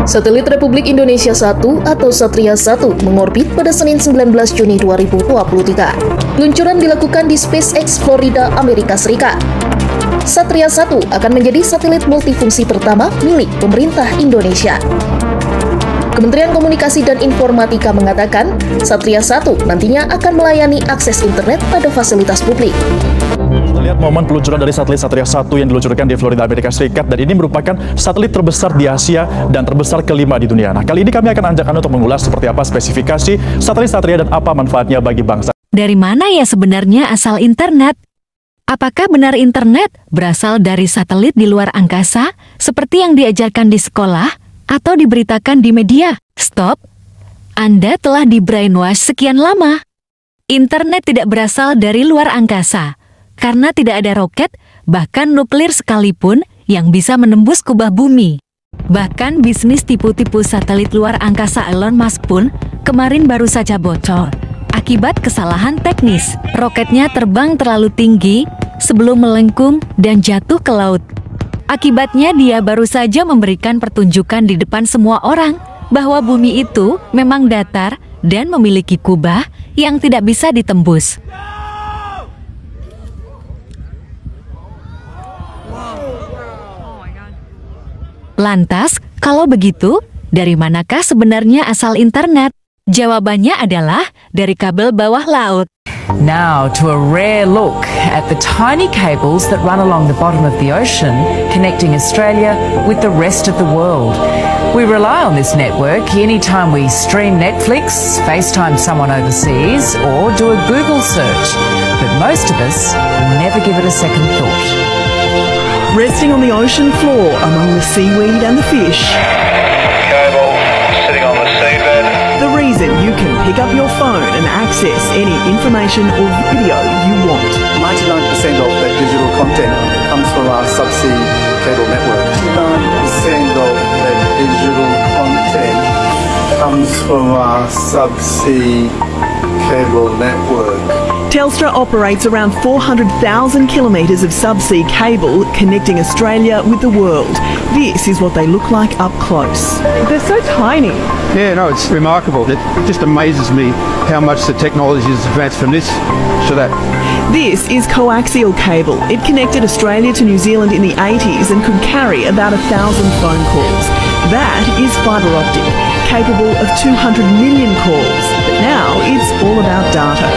Satelit Republik Indonesia 1 atau Satria 1 mengorbit pada Senin 19 Juni 2023. Peluncuran dilakukan di SpaceX Florida, Amerika Serikat. Satria 1 akan menjadi satelit multifungsi pertama milik pemerintah Indonesia. Kementerian Komunikasi dan Informatika mengatakan, Satria 1 nantinya akan melayani akses internet pada fasilitas publik. Kita lihat momen peluncuran dari satelit Satria 1 yang diluncurkan di Florida, Amerika Serikat, dan ini merupakan satelit terbesar di Asia dan terbesar kelima di dunia. Nah, kali ini kami akan ajak Anda untuk mengulas seperti apa spesifikasi satelit Satria dan apa manfaatnya bagi bangsa. Dari mana ya sebenarnya asal internet? Apakah benar internet berasal dari satelit di luar angkasa, seperti yang diajarkan di sekolah atau diberitakan di media? Stop! Anda telah di-brainwash sekian lama. Internet tidak berasal dari luar angkasa, karena tidak ada roket, bahkan nuklir sekalipun, yang bisa menembus kubah bumi. Bahkan bisnis tipu-tipu satelit luar angkasa Elon Musk pun kemarin baru saja bocor. Akibat kesalahan teknis, roketnya terbang terlalu tinggi sebelum melengkung dan jatuh ke laut. Akibatnya dia baru saja memberikan pertunjukan di depan semua orang bahwa bumi itu memang datar dan memiliki kubah yang tidak bisa ditembus. Lantas, kalau begitu, dari manakah sebenarnya asal internet? Jawabannya adalah dari kabel bawah laut. Now to a rare look at the tiny cables that run along the bottom of the ocean, connecting Australia with the rest of the world. We rely on this network anytime we stream Netflix, FaceTime someone overseas, or do a Google search. But most of us never give it a second thought. Resting on the ocean floor among the seaweed and the fish. Cable sitting on the seabed. The reason you can pick up your phone and access any information or video you want. 99% of that digital content comes from our subsea cable network. 99% of that digital content comes from our subsea cable network. Telstra operates around 400,000 kilometres of subsea cable connecting Australia with the world. This is what they look like up close. They're so tiny. Yeah, no, it's remarkable. It just amazes me how much the technology has advanced from this to that. This is coaxial cable. It connected Australia to New Zealand in the 80s and could carry about 1,000 phone calls. That is fibre optic, capable of 200 million calls. But now it's all about data.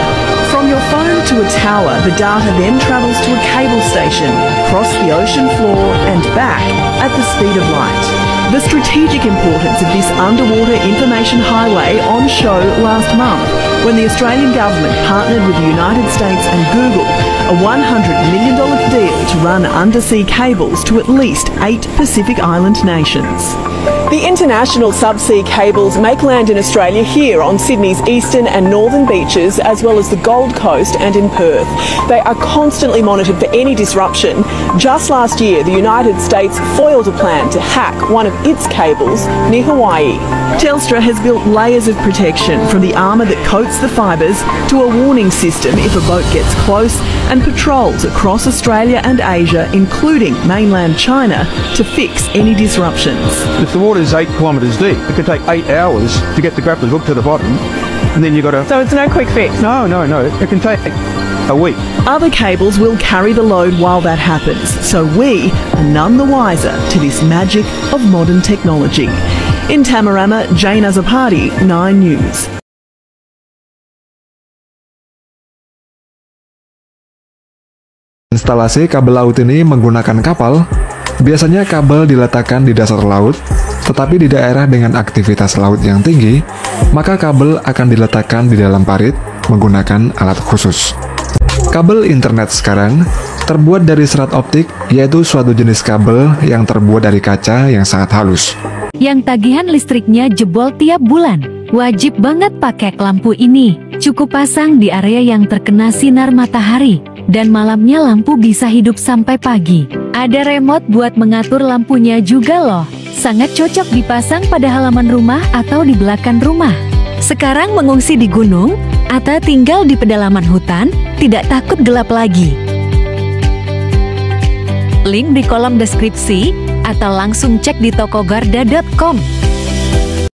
From your phone to a tower, the data then travels to a cable station, across the ocean floor and back at the speed of light. The strategic importance of this underwater information highway on show last month when the Australian government partnered with the United States and Google, a $100 million deal to run undersea cables to at least 8 Pacific Island nations. The international subsea cables make land in Australia here on Sydney's eastern and northern beaches, as well as the Gold Coast and in Perth. They are constantly monitored for any disruption. Just last year, the United States foiled a plan to hack one of its cables near Hawaii. Telstra has built layers of protection, from the armour that coats the fibres to a warning system if a boat gets close, and patrols across Australia and Asia, including mainland China, to fix any disruptions. If the water is 8 kilometres deep, it could take 8 hours to get the grappling hook to the bottom, and then you've got to... So it's no quick fix? No. It can take a week. Other cables will carry the load while that happens, so we are none the wiser to this magic of modern technology. In Tamarama, Jane Azapati, 9 News. Instalasi kabel laut ini menggunakan kapal. Biasanya kabel diletakkan di dasar laut, tetapi di daerah dengan aktivitas laut yang tinggi, maka kabel akan diletakkan di dalam parit menggunakan alat khusus. Kabel internet sekarang terbuat dari serat optik, yaitu suatu jenis kabel yang terbuat dari kaca yang sangat halus. Yang tagihan listriknya jebol tiap bulan, wajib banget pakai lampu ini. Cukup pasang di area yang terkena sinar matahari, dan malamnya lampu bisa hidup sampai pagi. Ada remote buat mengatur lampunya juga loh. Sangat cocok dipasang pada halaman rumah atau di belakang rumah. Sekarang mengungsi di gunung atau tinggal di pedalaman hutan, tidak takut gelap lagi. Link di kolom deskripsi atau langsung cek di tokogarda.com.